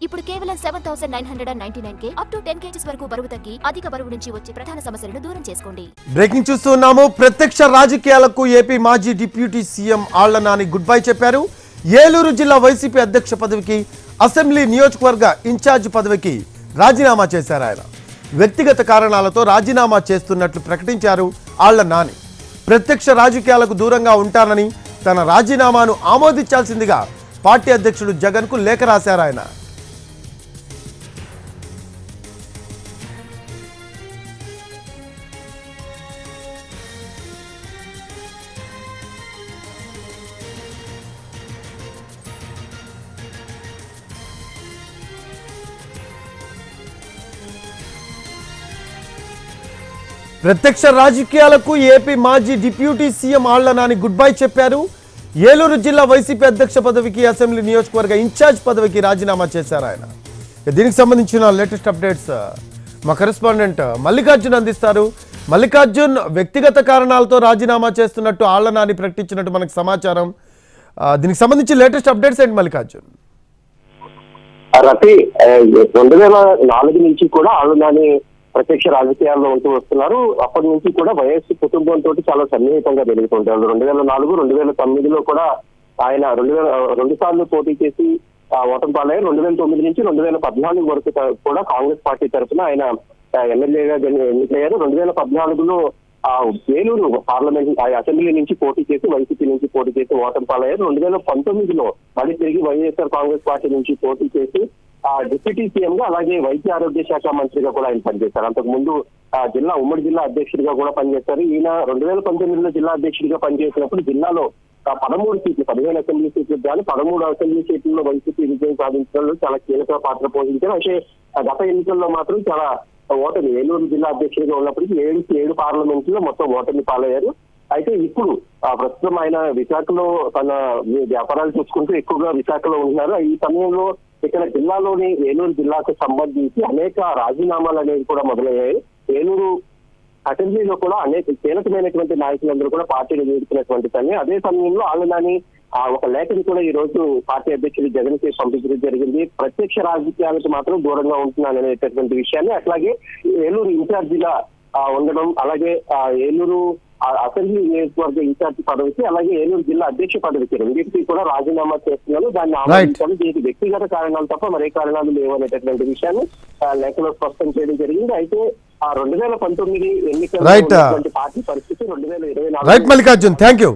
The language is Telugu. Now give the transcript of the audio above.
ఇప్పుడు కేవలం 7999కే అప్ టు 10 kgs వరకు బరువు తగ్గి అధిక బరువు నుంచి వచ్చే ప్రధాన సమస్యలను దూరం చేసుకోండి. బ్రేకింగ్ చూస్తున్నాము. ప్రత్యక్ష రాజకీయాలకు ఏపీ మాజీ deputy CM Alla Nani good bye చెప్పారు. ఏలూరు జిల్లా వైసీపీ అధ్యక్ష పదవికి, అసెంబ్లీ నియోజకవర్గ ఇన్ఛార్జ్ పదవికి రాజీనామా చేశారు. ఆయన వ్యక్తిగత కారణాలతో రాజీనామా చేస్తున్నట్లు ప్రకటించారు ఆళ్ల నాని. ప్రత్యక్ష రాజకీయాలకు దూరంగా ఉంటానని, తన రాజీనామాను ఆమోదించాల్సిందిగా పార్టీ అధ్యక్షుడు జగన్ కు లేఖ రాశారు. ఆయన ప్రత్యక్ష రాజకీయాలకు ఏపీ మాజీ deputy CM Alla Nani good bye చెప్పారు. ఏలూరు జిల్లా వైసీపీ అధ్యక్ష పదవికి, అసెంబ్లీ నియోజకవర్గ ఇన్ఛార్జ్ పదవికి రాజీనామా చేశారు. ఆయన దీనికి సంబంధించిన లేటెస్ట్ అప్డేట్స్ మా కరెస్పాండెంట్ మల్లికార్జున్ అందిస్తారు. మల్లికార్జున్, వ్యక్తిగత కారణాలతో రాజీనామా చేస్తున్నట్టు ఆళ్ల నాని ప్రకటించినట్టు మనకు సమాచారం. దీనికి సంబంధించి లేటెస్ట్ అప్డేట్స్ ఏంటి మల్లికార్జున్? రఫీ, 2004 నుంచి కూడా ఆళ్ల నాని ప్రత్యక్ష రాజకీయాల్లో ఉంటూ వస్తున్నారు. అప్పటి నుంచి కూడా వైఎస్ కుటుంబంతో చాలా సన్నిహితంగా జరుగుతుంటారు. 2004, 2009లో కూడా ఆయన 2 సార్లు పోటీ చేసి ఓటమి పాలయ్యారు. 2009 నుంచి 2014 వరకు కూడా కాంగ్రెస్ పార్టీ తరఫున ఆయన ఎమ్మెల్యేగా ఎన్నికయ్యారు. 2014లో ఏలూరు పార్లమెంట్ అసెంబ్లీ నుంచి పోటీ చేసి, వైసీపీ నుంచి పోటీ చేసి ఓటమి పాలయ్యారు. 2019లో మళ్ళీ తిరిగి వైఎస్ఆర్ కాంగ్రెస్ పార్టీ నుంచి పోటీ చేసి డిప్యూటీ సీఎం గా, అలాగే వైద్య ఆరోగ్య శాఖ మంత్రిగా కూడా ఆయన పనిచేశారు. అంతకు ముందు ఉమ్మడి జిల్లా అధ్యక్షుడిగా కూడా పనిచేశారు. ఈయన 2019లో జిల్లా అధ్యక్షుడిగా పనిచేసినప్పుడు జిల్లాలో 13 సీట్లు, 15 అసెంబ్లీ సీట్లకు కానీ 13 అసెంబ్లీ సీట్లలో వైసీపీ విజయం సాధించడంలో చాలా కీలక పాత్ర పోషించారు. అయితే గత ఎన్నికల్లో మాత్రం చాలా ఓటమి, ఏలూరు జిల్లా అధ్యక్షుడిగా ఉన్నప్పటికీ 7 పార్లమెంట్ లో మొత్తం ఓటమి పాలయ్యారు. అయితే ఇప్పుడు ప్రస్తుతం ఆయన విశాఖలో తన వ్యాపారాలు చూసుకుంటూ ఎక్కువగా విశాఖలో ఉంటున్నారు. ఈ సమయంలో ఇక్కడ జిల్లాలోని ఏలూరు జిల్లాకు సంబంధించి అనేక రాజీనామాలు అనేవి కూడా మొదలయ్యాయి. ఏలూరు అసెంబ్లీలో కూడా అనేక కీలకమైనటువంటి నాయకులందరూ కూడా పార్టీని వీడుతున్నటువంటి సమయం. అదే సమయంలో ఆళ్ల నాని ఒక లేఖని కూడా ఈ రోజు పార్టీ అధ్యక్షుడు జగన్ కి పంపించడం జరిగింది. ప్రత్యక్ష రాజకీయాలకు మాత్రం దూరంగా ఉంటున్నాననేటటువంటి విషయాన్ని, అట్లాగే ఏలూరు ఇన్ఛార్జిగా ఉండడం, అలాగే ఏలూరు అసెంబ్లీ నియోజకవర్గ ఇన్ఛార్జ్ పదవికి, అలాగే ఏలూరు జిల్లా అధ్యక్ష పదవికి రెండింటికి కూడా రాజీనామా చేస్తున్నాను. దాన్ని ఆమోదించాలి. దీనికి వ్యక్తిగత కారణాలు తప్ప మరే కారణాలు లేవు అనేటటువంటి విషయాన్ని లేఖలో స్పష్టం చేయడం జరిగింది. అయితే 2019 ఎన్నికల పార్టీ పరిస్థితి 2024 మల్లికార్జున్, థ్యాంక్ యూ.